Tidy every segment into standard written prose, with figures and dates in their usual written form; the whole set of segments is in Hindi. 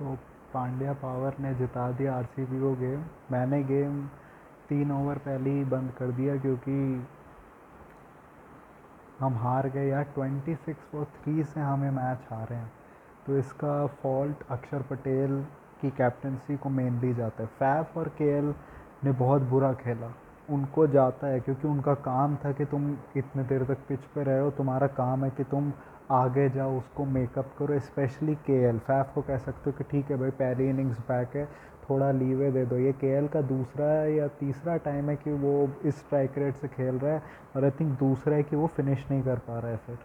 तो पांड्या पावर ने जिता दिया आरसीबी को गेम। मैंने गेम 3 ओवर पहले ही बंद कर दिया क्योंकि हम हार गए यार। 26-3 से हमें मैच हारे हैं। तो इसका फॉल्ट अक्षर पटेल की कैप्टनसी को मेनली जाता है। फैफ और केएल ने बहुत बुरा खेला, उनको जाता है क्योंकि उनका काम था कि तुम इतने देर तक पिच पे रहे हो, तुम्हारा काम है कि तुम आगे जाओ, उसको मेकअप करो। स्पेशली केएल, फैफ को कह सकते हो कि ठीक है भाई पहली इनिंग्स बैक है, थोड़ा लीवे दे दो। ये केएल का दूसरा या तीसरा टाइम है कि वो इस स्ट्राइक रेट से खेल रहा है, और आई थिंक दूसरा है कि वो फिनिश नहीं कर पा रहा है। फिर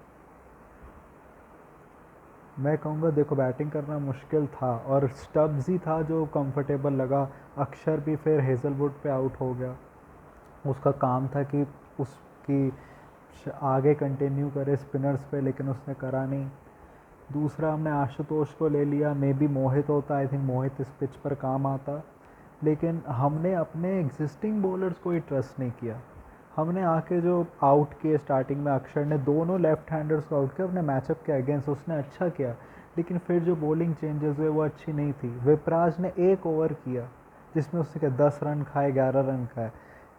मैं कहूँगा देखो बैटिंग करना मुश्किल था, और स्टब्स ही था जो कंफर्टेबल लगा। अक्षर भी फिर हेज़लवुड पे आउट हो गया। उसका काम था कि उसकी आगे कंटिन्यू करे स्पिनर्स पे, लेकिन उसने करा नहीं। दूसरा हमने आशुतोष को ले लिया। मे बी मोहित होता, आई थिंक मोहित इस पिच पर काम आता, लेकिन हमने अपने एग्जिस्टिंग बॉलर्स को ही ट्रस्ट नहीं किया। हमने आके जो आउट किए स्टार्टिंग में, अक्षर ने दोनों लेफ्ट हैंडर्स को आउट किया अपने मैचअप के अगेंस्ट, उसने अच्छा किया। लेकिन फिर जो बॉलिंग चेंजेस हुए वो अच्छी नहीं थी। विपराज ने 1 ओवर किया जिसमें उसने क्या 10 रन खाए, 11 रन खाए।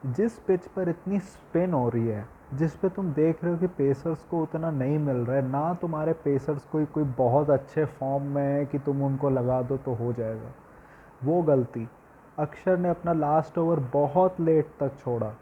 जिस पिच पर इतनी स्पिन हो रही है, जिस पे तुम देख रहे हो कि पेसर्स को उतना नहीं मिल रहा है, ना तुम्हारे पेसर्स कोई बहुत अच्छे फॉर्म में है कि तुम उनको लगा दो तो हो जाएगा, वो गलती। अक्षर ने अपना लास्ट ओवर बहुत लेट तक छोड़ा।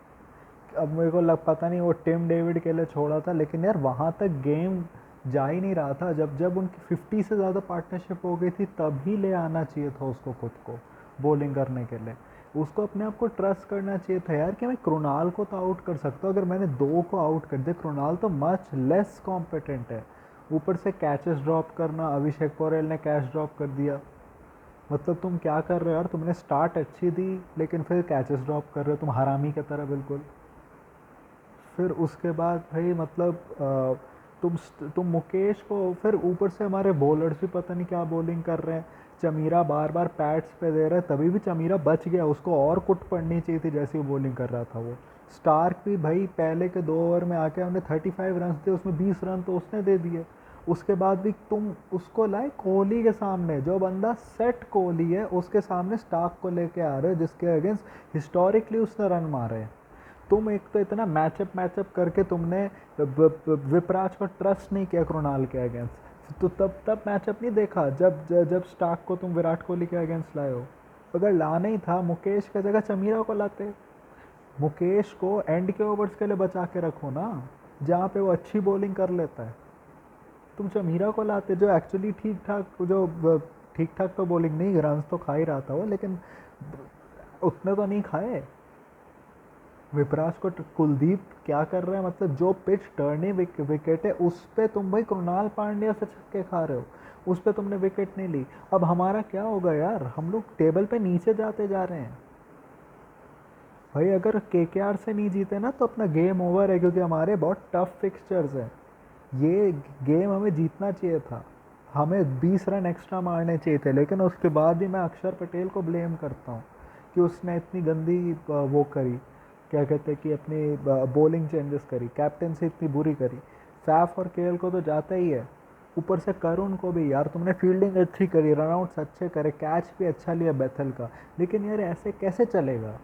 अब मेरे को पता नहीं वो टिम डेविड के लिए छोड़ा था, लेकिन यार वहाँ तक गेम जा ही नहीं रहा था। जब जब उनकी 50 से ज़्यादा पार्टनरशिप हो गई थी तभी ले आना चाहिए था उसको खुद को बॉलिंग करने के लिए। उसको अपने आप को ट्रस्ट करना चाहिए था यार कि मैं कृणाल को तो आउट कर सकता हूँ। अगर मैंने 2 को आउट कर दिया, कृणाल तो मच लेस कॉम्पिटेंट है। ऊपर से कैचेस ड्रॉप करना, अभिषेक पोरेल ने कैच ड्रॉप कर दिया। मतलब तुम क्या कर रहे हो यार, तुमने स्टार्ट अच्छी दी लेकिन फिर कैचेस ड्रॉप कर रहे हो तुम हरामी की तरह बिल्कुल। फिर उसके बाद भाई मतलब तुम मुकेश को, फिर ऊपर से हमारे बॉलर्स भी पता नहीं क्या बॉलिंग कर रहे हैं। चमीरा बार बार पैड्स पे दे रहा है, तभी भी चमीरा बच गया। उसको और कुट पड़नी चाहिए थी जैसी वो बॉलिंग कर रहा था वो। स्टार्क भी भाई पहले के 2 ओवर में आके हमने 35 रन थे, उसमें 20 रन तो उसने दे दिए। उसके बाद भी तुम उसको लाए कोहली के सामने, जो बंदा सेट कोहली है उसके सामने स्टार्क को लेके आ रहे हो जिसके अगेंस्ट हिस्टोरिकली उसने रन मारे हैं। तुम एक तो इतना मैचअप करके तुमने विपराज को ट्रस्ट नहीं किया कृणाल के अगेंस्ट, तो तब मैचअप नहीं देखा जब जब स्टार्क को तुम विराट कोहली के अगेंस्ट लाए हो। अगर लाना ही था मुकेश की जगह चमीरा को लाते। मुकेश को एंड के ओवर्स के लिए बचा के रखो ना, जहाँ पे वो अच्छी बॉलिंग कर लेता है। तुम चमीरा को लाते जो एक्चुअली ठीक ठाक तो बॉलिंग नहीं, रन तो खा ही रहा था वो, लेकिन उतने तो नहीं खाए। विपराज को कुलदीप क्या कर रहा है, मतलब जो पिच टर्निंग विकेट है उस पे तुम भाई कृणाल पांड्या से छक्के खा रहे हो, उस पे तुमने विकेट नहीं ली। अब हमारा क्या होगा यार, हम लोग टेबल पे नीचे जाते जा रहे हैं भाई। अगर केकेआर से नहीं जीते ना तो अपना गेम ओवर है, क्योंकि हमारे बहुत टफ फिक्सचर्स हैं। ये गेम हमें जीतना चाहिए था, हमें 20 रन एक्स्ट्रा मारने चाहिए थे। लेकिन उसके बाद भी मैं अक्षर पटेल को ब्लेम करता हूँ कि उसने इतनी गंदी वो करी, क्या कहते हैं कि अपनी बॉलिंग चेंजेस करी, कैप्टनसी इतनी बुरी करी। सैफ और केएल को तो जाता ही है, ऊपर से करुण को भी। यार तुमने फील्डिंग अच्छी करी, रनआउट्स अच्छे करे, कैच भी अच्छा लिया बेथल का, लेकिन यार ऐसे कैसे चलेगा।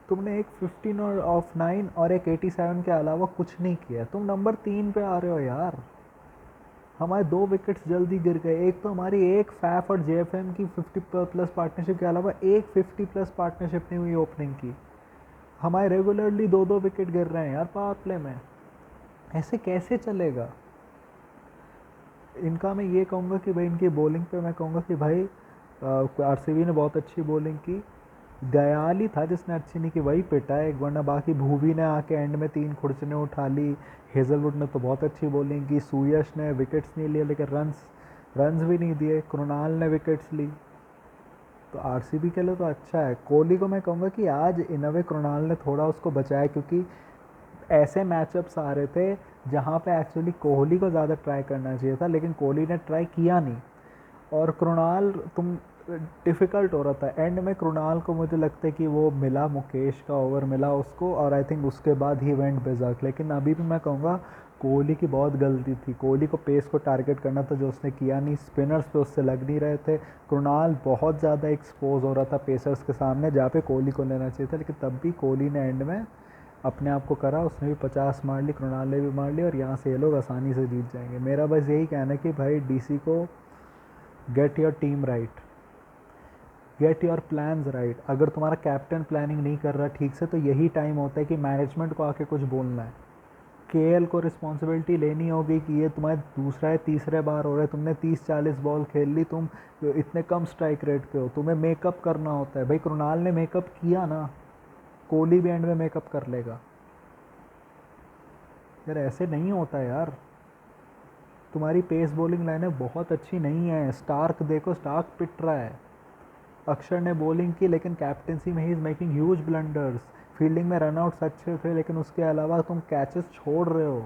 तुमने एक 15 और ऑफ 9 और एक 87 के अलावा कुछ नहीं किया, तुम नंबर 3 पे आ रहे हो यार। हमारे 2 विकेट्स जल्दी गिर गए। एक तो हमारी एक फैफ और जेएफएम की 50+ पार्टनरशिप के अलावा एक 50+ पार्टनरशिप नहीं हुई ओपनिंग की। हमारे रेगुलरली 2-2 विकेट गिर रहे हैं यार पावर प्ले में, ऐसे कैसे चलेगा। इनका मैं ये कहूँगा कि भाई इनकी बॉलिंग पे मैं कहूँगा कि भाई आरसीबी ने बहुत अच्छी बॉलिंग की। दयाल ही था जिसने अच्छी नहीं की, वही पिटा है, वरना बाकी भूवी ने आके एंड में 3 खुर्चने उठा ली। हेजलवुड ने तो बहुत अच्छी बॉलिंग की। सुयश ने विकेट्स नहीं लिए लेकिन रन्स भी नहीं दिए। कृणाल ने विकेट्स ली। तो आरसीबी के लिए तो अच्छा है। कोहली को मैं कहूँगा कि आज इन अ वे कृणाल ने थोड़ा उसको बचाया, क्योंकि ऐसे मैचअप्स आ रहे थे जहाँ पे एक्चुअली कोहली को ज़्यादा ट्राई करना चाहिए था, लेकिन कोहली ने ट्राई किया नहीं। और कृणाल तुम डिफ़िकल्ट हो रहा था एंड में। कृणाल को मुझे लगता है कि वो मिला, मुकेश का ओवर मिला उसको, और आई थिंक उसके बाद ही वेंट बेजाक। लेकिन अभी भी मैं कहूँगा कोहली की बहुत गलती थी, कोहली को पेस को टारगेट करना था जो उसने किया नहीं, स्पिनर्स पे उससे लग नहीं रहे थे, कृणाल बहुत ज़्यादा एक्सपोज हो रहा था पेसर्स के सामने जहाँ पे कोहली को लेना चाहिए था, लेकिन तब भी कोहली ने एंड में अपने आप को करा, उसने भी 50 मार ली, कृणाल ने भी मार ली और यहाँ से ये लोग आसानी से जीत जाएंगे। मेरा बस यही कहना है कि भाई डीसी को get your team right, get your plans right. अगर तुम्हारा कैप्टन प्लानिंग नहीं कर रहा ठीक से तो यही टाइम होता है कि मैनेजमेंट को आके कुछ बोलना है। केएल को रिस्पॉन्सिबिलिटी लेनी होगी कि ये तुम्हारे दूसरा या तीसरे बार हो रहा है, तुमने 30-40 बॉल खेल ली, तुम इतने कम स्ट्राइक रेट पे हो, तुम्हें मेकअप करना होता है। भाई कृणाल ने मेकअप किया ना, कोहली भी एंड में मेकअप कर लेगा यार, ऐसे नहीं होता यार। तुम्हारी पेस बॉलिंग लाइनें बहुत अच्छी नहीं है, स्टार्क देखो, स्टार्क पिट रहा है। अक्षर ने बॉलिंग की लेकिन कैप्टेंसी में he is making huge blunders, fielding में रनआउट्स अच्छे थे लेकिन उसके अलावा तुम कैचेस छोड़ रहे हो।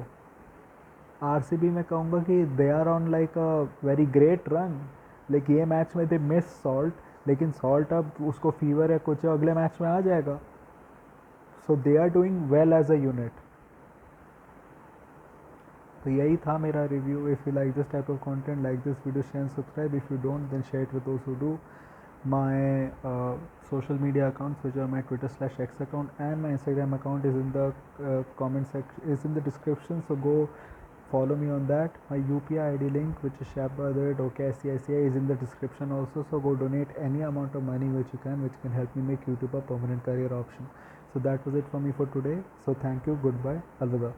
आरसीबी में कहूँगा कि they are on like a very great run, लेकिन ये मैच में दे मिस सॉल्ट, लेकिन सॉल्ट अब उसको फीवर है कुछ है, अगले मैच में आ जाएगा। So they are doing well as a unit. तो यही था मेरा review. If you like this type of content, like this video, share and subscribe. If you don't then share it with those who do. My social media accounts, which are my Twitter/X account and my Instagram account, is in the comment section, is in the description. So go follow me on that. My UPI ID link, which is shabbrother.okicici, is in the description also. So go donate any amount of money which you can, which can help me make YouTube a permanent career option. So that was it for me for today. So thank you. Goodbye. Alvida.